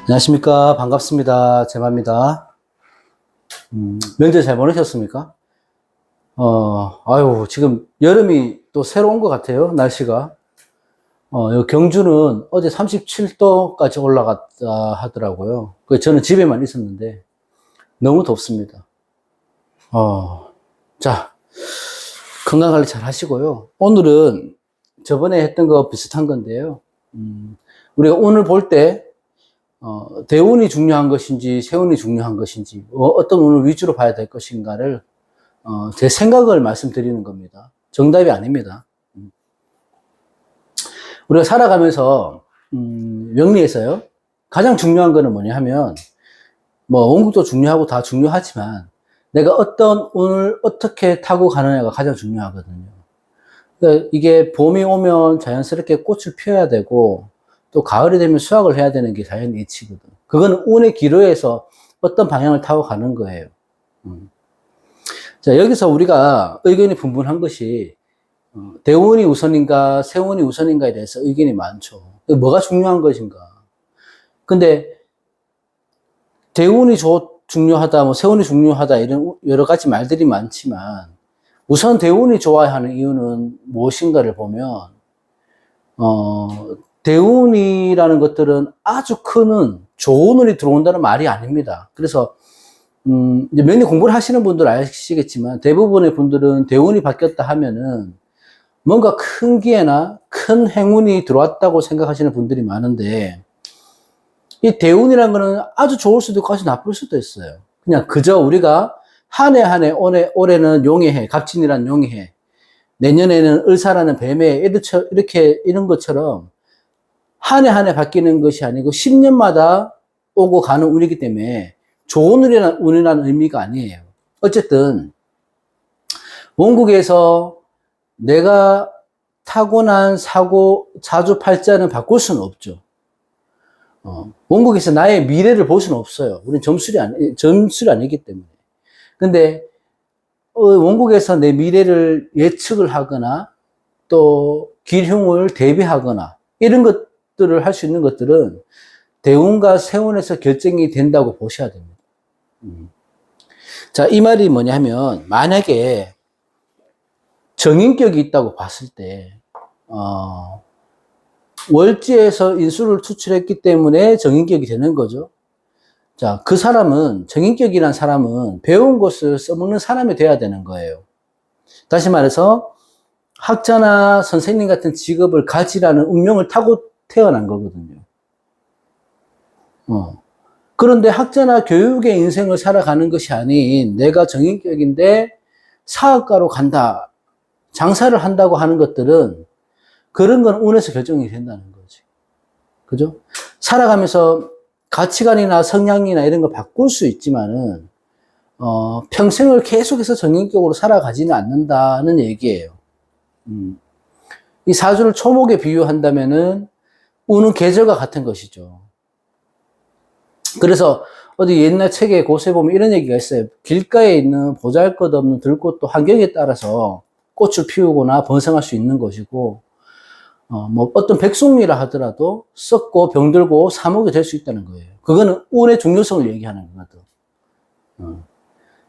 안녕하십니까. 반갑습니다. 제마입니다. 명절 잘 보내셨습니까? 지금 여름이 또 새로 온 것 같아요. 날씨가. 여기 경주는 어제 37도까지 올라갔다 하더라고요. 저는 집에만 있었는데 너무 덥습니다. 자, 건강 관리 잘 하시고요. 오늘은 저번에 했던 거 비슷한 건데요. 우리가 오늘 볼때 대운이 중요한 것인지, 세운이 중요한 것인지, 어떤 운을 위주로 봐야 될 것인가를, 제 생각을 말씀드리는 겁니다. 정답이 아닙니다. 우리가 살아가면서, 명리에서요, 가장 중요한 거는 뭐냐 하면, 원국도 중요하고 다 중요하지만, 내가 어떤 운을 어떻게 타고 가느냐가 가장 중요하거든요. 그러니까 이게 봄이 오면 자연스럽게 꽃을 피워야 되고, 또 가을이 되면 수확을 해야 되는 게 자연 이치거든. 그건 운의 기로에서 어떤 방향을 타고 가는 거예요. 자, 여기서 우리가 의견이 분분한 것이 대운이 우선인가 세운이 우선인가에 대해서 의견이 많죠. 뭐가 중요한 것인가. 근데 대운이 중요하다, 세운이 중요하다 이런 여러 가지 말들이 많지만 우선 대운이 좋아야 하는 이유는 무엇인가를 보면 대운이라는 것들은 아주 큰 좋은 운이 들어온다는 말이 아닙니다. 그래서 이제 명리 공부를 하시는 분들 아시겠지만 대부분의 분들은 대운이 바뀌었다 하면은 뭔가 큰 기회나 큰 행운이 들어왔다고 생각하시는 분들이 많은데 이 대운이라는 거는 아주 좋을 수도 있고 아주 나쁠 수도 있어요. 그냥 그저 우리가 한 해 한 해 올해는 용의 해, 갑진이라는 용의 해, 내년에는 을사라는 뱀의 이렇게 이런 것처럼 한 해 한 해 바뀌는 것이 아니고 10년마다 오고 가는 운이기 때문에 좋은 운이라는 의미가 아니에요. 어쨌든 원국에서 내가 타고난 사주팔자는 바꿀 수는 없죠. 원국에서 나의 미래를 볼 수는 없어요. 우리는 점술이 아니기 때문에. 근데 원국에서 내 미래를 예측을 하거나 또 길흉을 대비하거나 이런 것들을 할 수 있는 것들은 대운과 세운에서 결정이 된다고 보셔야 됩니다. 자, 이 말이 뭐냐 하면 만약에 정인격이 있다고 봤을 때 월지에서 인수를 투출했기 때문에 정인격이 되는 거죠. 자, 그 사람은 정인격이란 사람은 배운 것을 써먹는 사람이 돼야 되는 거예요. 다시 말해서 학자나 선생님 같은 직업을 가지라는 운명을 타고 태어난 거거든요. 그런데 학자나 교육의 인생을 살아가는 것이 아닌 내가 정인격인데 사업가로 간다, 장사를 한다고 하는 것들은 그런 건 운에서 결정이 된다는 거지. 그죠? 살아가면서 가치관이나 성향이나 이런 거 바꿀 수 있지만은 평생을 계속해서 정인격으로 살아가지는 않는다는 얘기예요. 이 사주를 초목에 비유한다면은 운은 계절과 같은 것이죠. 그래서 어디 옛날 책에 곳에 보면 이런 얘기가 있어요. 길가에 있는 보잘것없는 들꽃도 환경에 따라서 꽃을 피우거나 번성할 수 있는 것이고, 어떤 백송이라 하더라도 썩고 병들고 사목이 될 수 있다는 거예요. 그거는 운의 중요성을 얘기하는 거거든.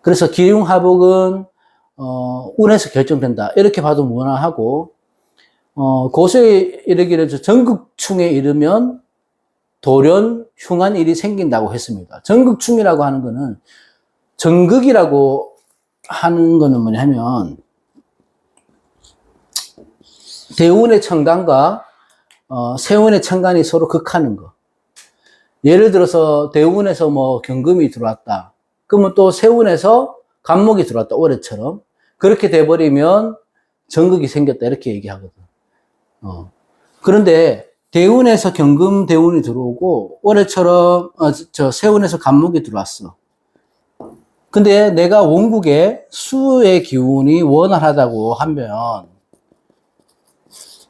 그래서 기흉하복은 운에서 결정된다. 이렇게 봐도 무난하고, 고수에 이르기를 전극충에 이르면 돌연 흉한 일이 생긴다고 했습니다. 전극충이라고 하는 거는 전극이라고 하는 거는 뭐냐면 대운의 천간과 세운의 천간이 서로 극하는 거. 예를 들어서 대운에서 경금이 들어왔다. 그러면 또 세운에서 간목이 들어왔다. 올해처럼. 그렇게 돼버리면 전극이 생겼다. 이렇게 얘기하거든. 그런데 대운에서 경금 대운이 들어오고 올해처럼 세운에서 간목이 들어왔어. 근데 내가 원국에 수의 기운이 원활하다고 하면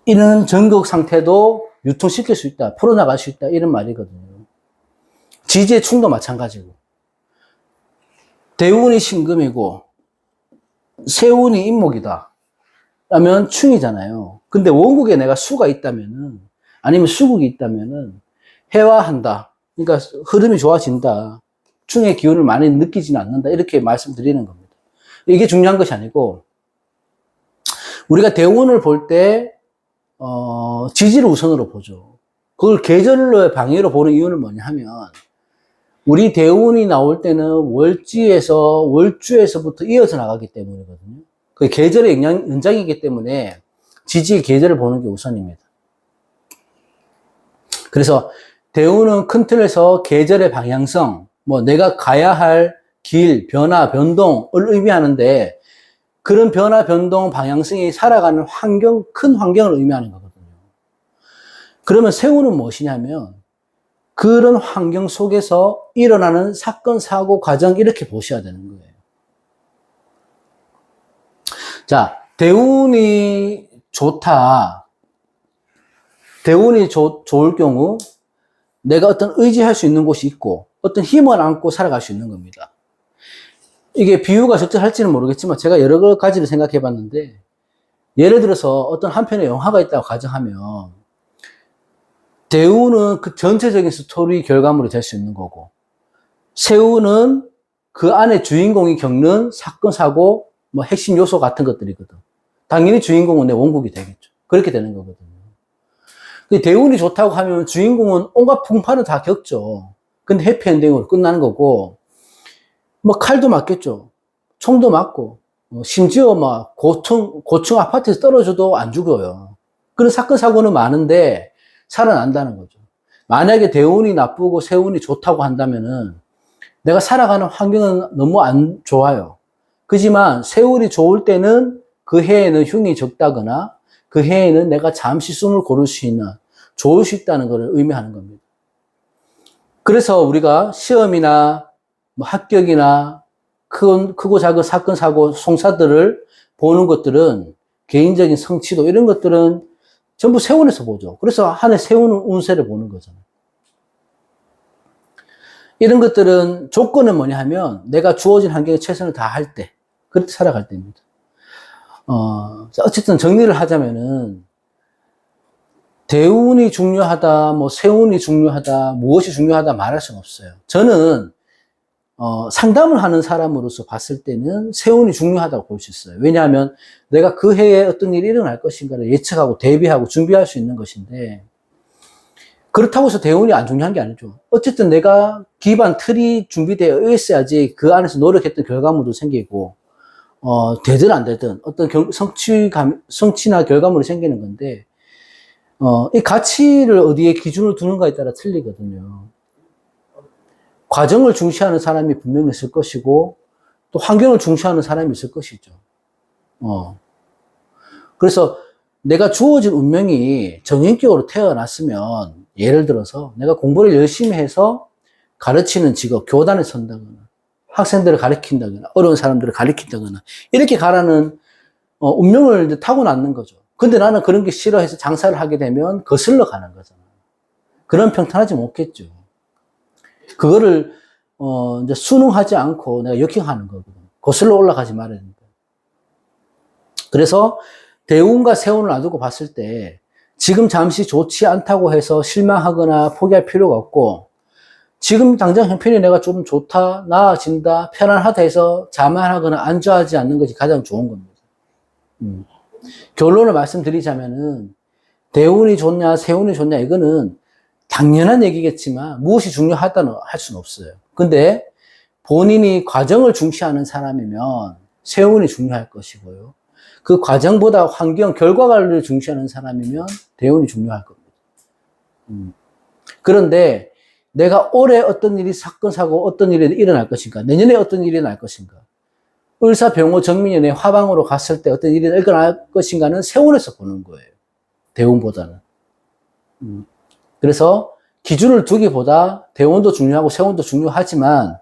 이런 전극 상태도 유통시킬 수 있다. 풀어나갈 수 있다. 이런 말이거든요. 지지의 충도 마찬가지고. 대운이 신금이고 세운이 인목이다. 라면 충이잖아요. 근데 원국에 내가 수가 있다면은 아니면 수국이 있다면은 해화한다. 그러니까 흐름이 좋아진다. 충의 기운을 많이 느끼지는 않는다. 이렇게 말씀드리는 겁니다. 이게 중요한 것이 아니고, 우리가 대운을 볼 때, 지지를 우선으로 보죠. 그걸 계절로의 방해로 보는 이유는 뭐냐 하면, 우리 대운이 나올 때는 월주에서부터 이어져 나가기 때문이거든요. 그 계절의 연장이기 때문에 지지의 계절을 보는 게 우선입니다. 그래서 대운은 큰 틀에서 계절의 방향성, 뭐 내가 가야 할 길, 변화, 변동을 의미하는데, 그런 변화, 변동, 방향성이 살아가는 환경, 큰 환경을 의미하는 거거든요. 그러면 세운은 무엇이냐면, 그런 환경 속에서 일어나는 사건, 사고, 과정, 이렇게 보셔야 되는 거예요. 자, 대운이 좋다. 대운이 좋을 경우, 내가 어떤 의지할 수 있는 곳이 있고, 어떤 힘을 안고 살아갈 수 있는 겁니다. 이게 비유가 적절할지는 모르겠지만, 제가 여러 가지를 생각해 봤는데, 예를 들어서 어떤 한 편의 영화가 있다고 가정하면, 대우는 그 전체적인 스토리 결과물이 될 수 있는 거고, 세우는 그 안에 주인공이 겪는 사건, 사고, 뭐 핵심 요소 같은 것들이거든. 당연히 주인공은 내 원국이 되겠죠. 그렇게 되는 거거든요. 대운이 좋다고 하면 주인공은 온갖 풍파를 다 겪죠. 근데 해피엔딩으로 끝나는 거고, 뭐 칼도 맞겠죠. 총도 맞고, 심지어 막 고층 아파트에서 떨어져도 안 죽어요. 그런 사건, 사고는 많은데, 살아난다는 거죠. 만약에 대운이 나쁘고 세운이 좋다고 한다면은 내가 살아가는 환경은 너무 안 좋아요. 그지만 세운이 좋을 때는 그 해에는 흉이 적다거나 그 해에는 내가 잠시 숨을 고를 수 있는, 좋을 수 있다는 것을 의미하는 겁니다. 그래서 우리가 시험이나 뭐 합격이나 크고 작은 사건, 사고, 송사들을 보는 것들은 개인적인 성취도 이런 것들은 전부 세운에서 보죠. 그래서 한 해 세우는 운세를 보는 거잖아요. 이런 것들은 조건은 뭐냐 하면 내가 주어진 환경에 최선을 다할 때, 그렇게 살아갈 때입니다. 어쨌든 정리를 하자면은 대운이 중요하다, 뭐 세운이 중요하다, 무엇이 중요하다 말할 수는 없어요. 저는 상담을 하는 사람으로서 봤을 때는 세운이 중요하다고 볼 수 있어요. 왜냐하면 내가 그 해에 어떤 일이 일어날 것인가를 예측하고 대비하고 준비할 수 있는 것인데, 그렇다고 해서 대운이 안 중요한 게 아니죠. 어쨌든 내가 기반 틀이 준비되어 있어야지 그 안에서 노력했던 결과물도 생기고, 되든 안 되든 어떤 성취나 결과물이 생기는 건데, 이 가치를 어디에 기준을 두는가에 따라 틀리거든요. 과정을 중시하는 사람이 분명히 있을 것이고, 또 환경을 중시하는 사람이 있을 것이죠. 그래서 내가 주어진 운명이 정인격으로 태어났으면, 예를 들어서 내가 공부를 열심히 해서 가르치는 직업, 교단에 선다거나, 학생들을 가르친다거나, 어려운 사람들을 가르친다거나, 이렇게 가라는 운명을 이제 타고났는 거죠. 근데 나는 그런 게 싫어해서 장사를 하게 되면 거슬러 가는 거잖아요. 그런 평탄하지 못겠죠. 그거를 이제 순응하지 않고 내가 역행하는 거거든. 거슬러 올라가지 말아야 된다. 그래서 대운과 세운을 놔두고 봤을 때 지금 잠시 좋지 않다고 해서 실망하거나 포기할 필요가 없고, 지금 당장 형편이 내가 좀 좋다, 나아진다, 편안하다 해서 자만하거나 안주하지 않는 것이 가장 좋은 겁니다. 결론을 말씀드리자면은 대운이 좋냐 세운이 좋냐 이거는 당연한 얘기겠지만 무엇이 중요하다는 할 수는 없어요. 근데 본인이 과정을 중시하는 사람이면 세운이 중요할 것이고요. 그 과정보다 환경, 결과를 중시하는 사람이면 대운이 중요할 겁니다. 그런데 내가 올해 어떤 일이 사건, 사고, 어떤 일이 일어날 것인가, 내년에 어떤 일이 일어날 것인가, 을사병호 정민년에 화방으로 갔을 때 어떤 일이 일어날 것인가는 세운에서 보는 거예요. 대운보다는. 그래서 기준을 두기보다 대운도 중요하고 세운도 중요하지만,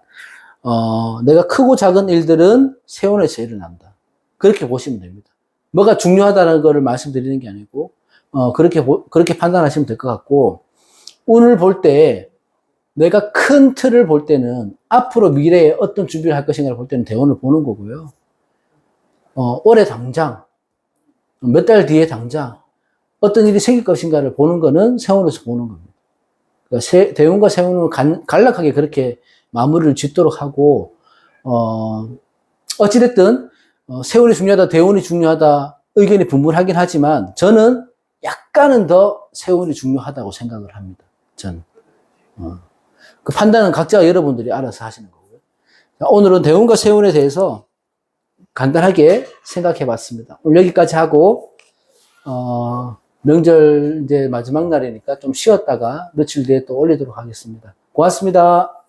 내가 크고 작은 일들은 세운에서 일어난다. 그렇게 보시면 됩니다. 뭐가 중요하다는 것을 말씀드리는 게 아니고, 그렇게 판단하시면 될 것 같고, 운을 볼 때, 내가 큰 틀을 볼 때는 앞으로 미래에 어떤 준비를 할 것인가를 볼 때는 대운을 보는 거고요. 올해 당장, 몇 달 뒤에 당장 어떤 일이 생길 것인가를 보는 거는 세운에서 보는 겁니다. 대운과 세운은 간략하게 그렇게 마무리를 짓도록 하고, 어찌됐든, 세운이 중요하다, 대운이 중요하다, 의견이 분분하긴 하지만, 저는 약간은 더 세운이 중요하다고 생각을 합니다. 저는. 그 판단은 각자 여러분들이 알아서 하시는 거고요. 자, 오늘은 대운과 세운에 대해서 간단하게 생각해 봤습니다. 오늘 여기까지 하고, 명절 이제 마지막 날이니까 좀 쉬었다가 며칠 뒤에 또 올리도록 하겠습니다. 고맙습니다.